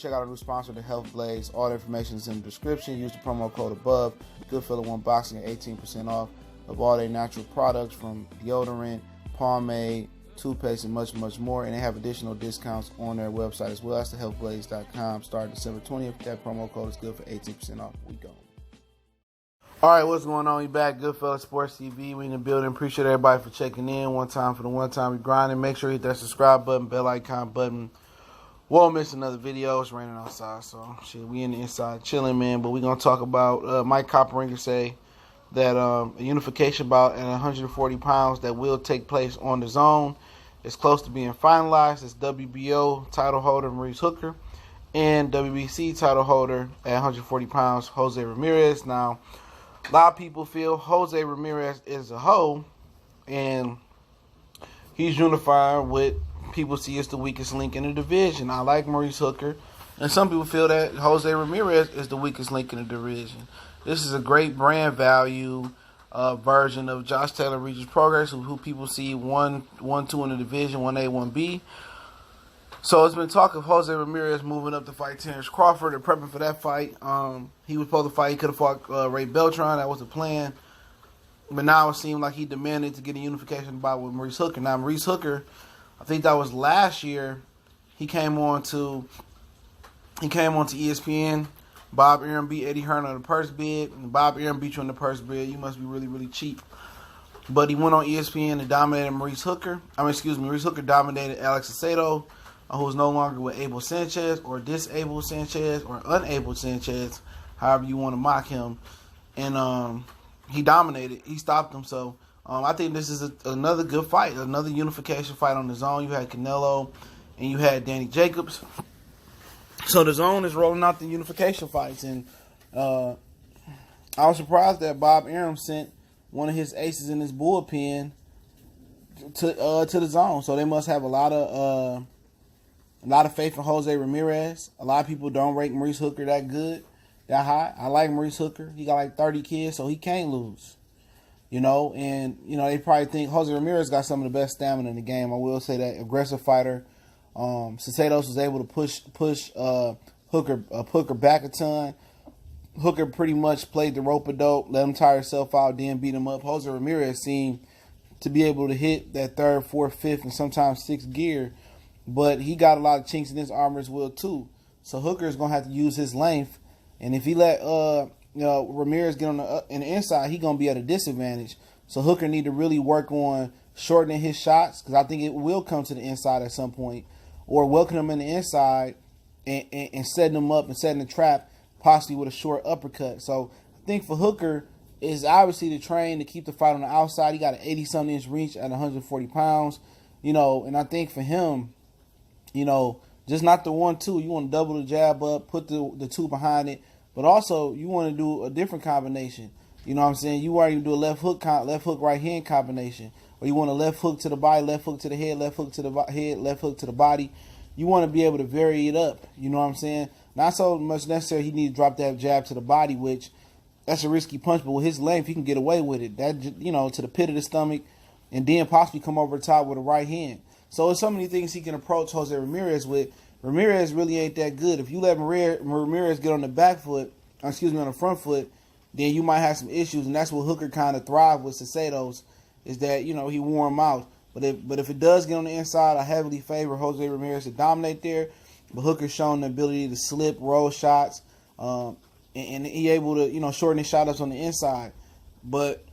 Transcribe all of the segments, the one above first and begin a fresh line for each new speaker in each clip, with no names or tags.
check out our new sponsor, the Health Blaze. All the information is in the description. Use the promo code above. Goodfellow1 Boxing at 18% off of all their natural products from deodorant, pomade, toothpaste, and much, much more. And they have additional discounts on their website as well. That's thehealthblaze.com. Starting December 20th. That promo code is good for 18% off. We go. All right, what's going on? We back, Goodfellas Sports TV. We in the building. Appreciate everybody for checking in. One time for the one time we grinding. Make sure you hit that subscribe button, bell icon button. Won't miss another video. It's raining outside, so shit, we in the inside chilling, man. But we're gonna talk about Mike Copperinger say that a unification bout at 140 pounds that will take place on the DAZN is close to being finalized. It's WBO title holder Maurice Hooker and WBC title holder at 140 pounds Jose Ramirez. Now, a lot of people feel Jose Ramirez is a hoe, and he's unifying with people see as the weakest link in the division. I like Maurice Hooker, and some people feel that Jose Ramirez is the weakest link in the division. This is a great brand value version of Josh Taylor Regis Progress, who people see 1-2 in the division, 1A, 1B. So it's been talk of Jose Ramirez moving up to fight Terrence Crawford and prepping for that fight. He was supposed to fight. He could have fought Ray Beltran. That was the plan. But now it seemed like he demanded to get a unification bout with Maurice Hooker. Now, Maurice Hooker, I think that was last year, he came on to ESPN. Bob Arum beat Eddie Hearn on the purse bid. And Bob Arum beat you on the purse bid. You must be really, really cheap. But he went on ESPN and dominated Maurice Hooker. Maurice Hooker dominated Alex Aceto, who is no longer with Abel Sanchez or disabled Sanchez or unable Sanchez, however you want to mock him. And he dominated. He stopped him. So I think this is another good fight, another unification fight on the DAZN. You had Canelo and you had Danny Jacobs. So the DAZN is rolling out the unification fights. And I was surprised that Bob Arum sent one of his aces in his bullpen to the DAZN. So they must have a lot of faith in Jose Ramirez. A lot of people don't rate Maurice Hooker that good, that high. I like Maurice Hooker. He got like 30 kids, so he can't lose. You know, and, you know, they probably think Jose Ramirez got some of the best stamina in the game. I will say that. Aggressive fighter. Cesados was able to push Hooker back a ton. Hooker pretty much played the rope-a-dope, let him tire himself out, then beat him up. Jose Ramirez seemed to be able to hit that third, fourth, fifth, and sometimes sixth gear. But he got a lot of chinks in his armor as well, too. So Hooker is going to have to use his length. And if he let Ramirez get on the inside, he's going to be at a disadvantage. So Hooker need to really work on shortening his shots, because I think it will come to the inside at some point. Or welcome him in the inside and setting him up and setting a trap, possibly with a short uppercut. So I think for Hooker is obviously to train to keep the fight on the outside. He got an 80-something inch reach at 140 pounds. You know, and I think for him, you know, just not the 1-2. You want to double the jab up, put the two behind it, but also you want to do a different combination. You know what I'm saying? You already do a left hook right hand combination, or you want a left hook to the body, left hook to the head, left hook to the head, left hook to the body. You want to be able to vary it up. You know what I'm saying? Not so much necessary he needs to drop that jab to the body, which that's a risky punch, but with his length he can get away with it. That, you know, to the pit of the stomach, and then possibly come over the top with a right hand. So there's so many things he can approach Jose Ramirez with. Ramirez really ain't that good. If you let Ramirez get on the back foot, on the front foot, then you might have some issues, and that's what Hooker kind of thrive with Cesados, is that, you know, he wore him out. But if it does get on the inside, I heavily favor Jose Ramirez to dominate there. But Hooker's shown the ability to slip, roll shots, and he able to, you know, shorten his shot ups on the inside. But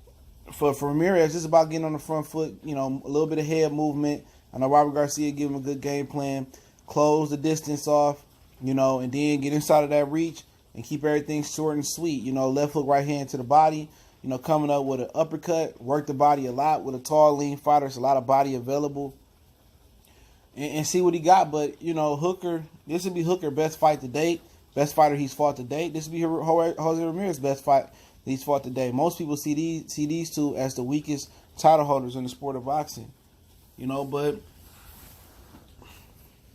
for Ramirez, it's about getting on the front foot, you know, a little bit of head movement. I know Robert Garcia gave him a good game plan. Close the distance off, you know, and then get inside of that reach and keep everything short and sweet. You know, left hook, right hand to the body. You know, coming up with an uppercut, work the body a lot with a tall, lean fighter. There's a lot of body available. And see what he got. But, you know, Hooker, this would be Hooker's best fight to date. Best fighter he's fought to date. This would be Jose Ramirez's best fight he's fought to date. Most people see these two as the weakest title holders in the sport of boxing. You know, but,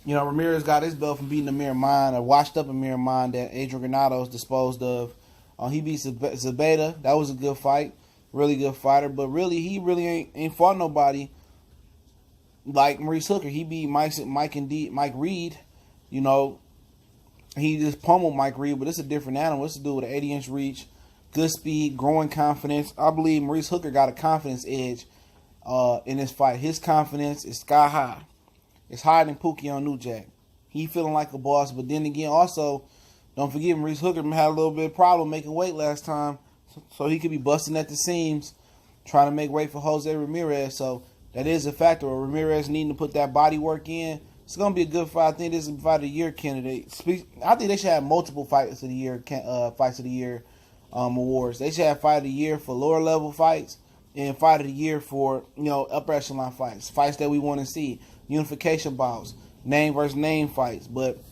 you know, Ramirez got his belt from beating Amir Mine, a washed-up Amir Mine that Adrian Granados disposed of. He beat Zabeta. That was a good fight. Really good fighter. But really, he really ain't fought nobody like Maurice Hooker. He beat Mike Reed, you know, He just pummeled Mike Reed, but it's a different animal. It's a dude with an 80-inch reach, good speed, growing confidence. I believe Maurice Hooker got a confidence edge in this fight. His confidence is sky high. It's higher than Pookie on New Jack. He feeling like a boss, but then again, also, don't forget Maurice Hooker had a little bit of problem making weight last time, so he could be busting at the seams, trying to make weight for Jose Ramirez. So that is a factor. Ramirez needing to put that body work in. It's going to be a good fight. I think this is a fight of the year candidate. I think they should have multiple fights of the year, awards. They should have fight of the year for lower level fights and fight of the year for, upper echelon fights that we want to see, unification bouts, name versus name fights. But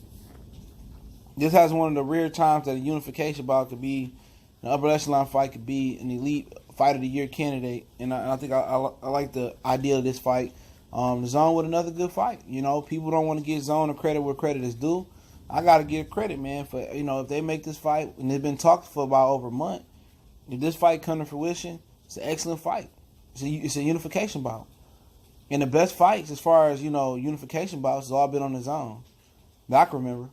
this has one of the rare times that a unification bout could be, an upper echelon fight could be an elite fight of the year candidate. And I think I like the idea of this fight. The DAZN with another good fight. People don't want to give DAZN the credit where credit is due. I got to give credit, man, for, if they make this fight, and it's been talked for about over a month, if this fight come to fruition, it's an excellent fight. It's a unification bout. And the best fights, as far as, unification bouts, has all been on the DAZN that I can remember.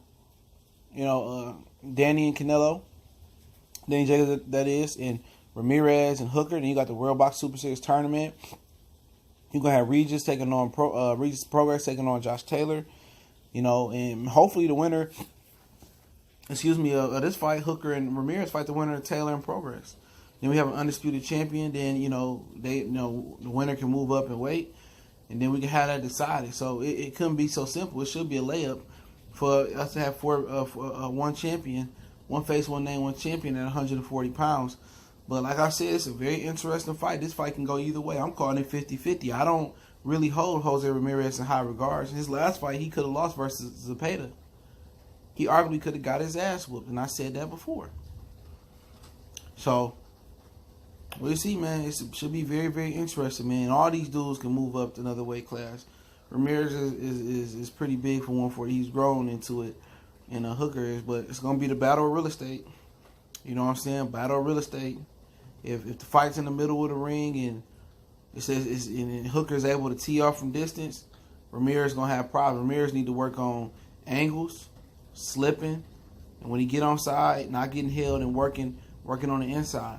Danny and Canelo, Danny Jacobs, that is, and Ramirez and Hooker. Then you got the World Box Super Series tournament. You're going to have Regis Progress taking on Josh Taylor. And hopefully the winner, of this fight, Hooker and Ramirez fight the winner of Taylor and Progress. Then we have an undisputed champion. Then, the winner can move up and wait. And then we can have that decided. So it couldn't be so simple. It should be a layup for us to have one champion, one face, one name, one champion at 140 pounds. But like I said, it's a very interesting fight. This fight can go either way. I'm calling it 50-50. I don't really hold Jose Ramirez in high regards. His last fight, he could have lost versus Zepeda. He arguably could have got his ass whooped, and I said that before. So, we'll see, man. It should be very, very interesting, man. All these dudes can move up to another weight class. Ramirez is pretty big for 140. He's grown into it, and Hooker is. But it's going to be the battle of real estate. You know what I'm saying? Battle of real estate. If the fight's in the middle of the ring and and Hooker's able to tee off from distance, Ramirez gonna have problems. Ramirez need to work on angles, slipping, and when he get on side, not getting held and working on the inside.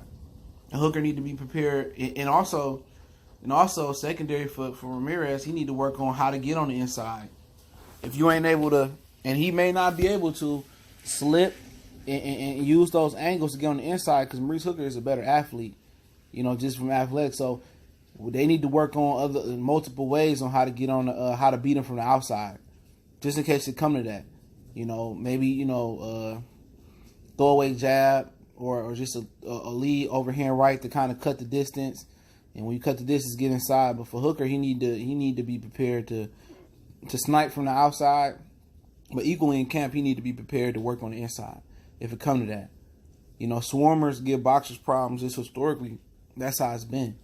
And Hooker need to be prepared, and also secondary for Ramirez, he need to work on how to get on the inside. If you ain't able to, and he may not be able to slip and use those angles to get on the inside, because Maurice Hooker is a better athlete, just from athletics. So they need to work on multiple ways on how to get on, how to beat him from the outside, just in case it come to that. Maybe throwaway jab or just a lead overhand right to kind of cut the distance. And when you cut the distance, get inside. But for Hooker, he need to be prepared to snipe from the outside. But equally in camp, he need to be prepared to work on the inside if it come to that. Swarmers give boxers problems. Just historically, that's how it's been.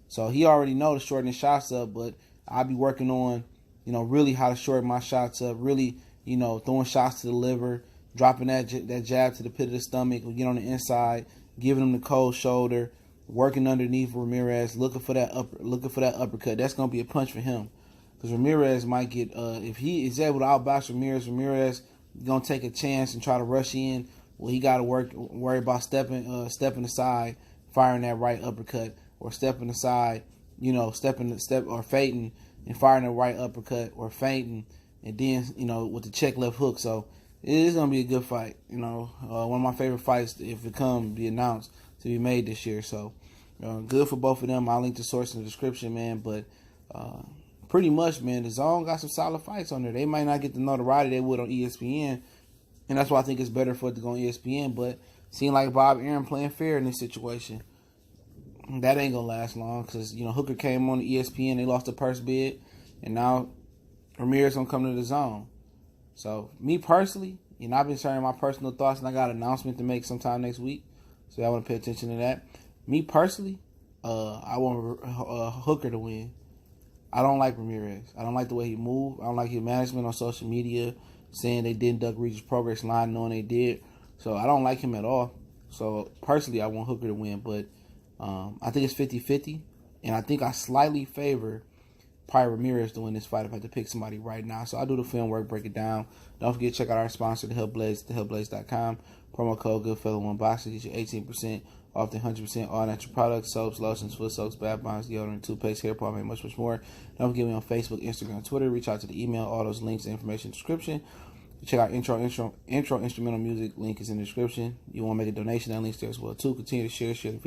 So he already know to shorten his shots up, but I'll be working on, really how to shorten my shots up, really, throwing shots to the liver, dropping that jab to the pit of the stomach, get on the inside, giving him the cold shoulder, working underneath Ramirez, looking for that uppercut. That's going to be a punch for him. Because Ramirez might get, if he is able to outbox Ramirez going to take a chance and try to rush in. Well, he got to worry about stepping aside, firing that right uppercut, or stepping aside, or feinting and firing the right uppercut, or feinting, and then, with the check left hook. So it is going to be a good fight. One of my favorite fights, if it be announced, to be made this year. So good for both of them. I'll link the source in the description, man. But pretty much, man, the DAZN got some solid fights on there. They might not get the notoriety they would on ESPN, and that's why I think it's better for it to go on ESPN. But seemed like Bob Arum playing fair in this situation. That ain't gonna last long because Hooker came on the ESPN, they lost the purse bid, and now Ramirez gonna come to the DAZN. So me personally, I've been sharing my personal thoughts, and I got an announcement to make sometime next week, so I want to pay attention to that. Me personally, I want Hooker to win. I don't like Ramirez. I don't like the way he moved. I don't like his management on social media saying they didn't duck Regis Progress line, knowing they did. So I don't like him at all. So personally, I want Hooker to win, but I think it's 50-50, and I think I slightly favor probably Ramirez to win this fight if I had to pick somebody right now. So I'll do the film work, break it down. Don't forget to check out our sponsor, The Hellblaze, thehellblaze.com. Promo code Goodfellow1Boxing gets you 18% off the 100% all natural products, soaps, lotions, foot soaks, bath bombs, deodorant, toothpaste, hair pomade, and much more. Don't forget me on Facebook, Instagram, Twitter. Reach out to the email. All those links and information in the description. Check out intro instrumental music. Link is in the description. You want to make a donation? That link's there as well too. Continue to share the video.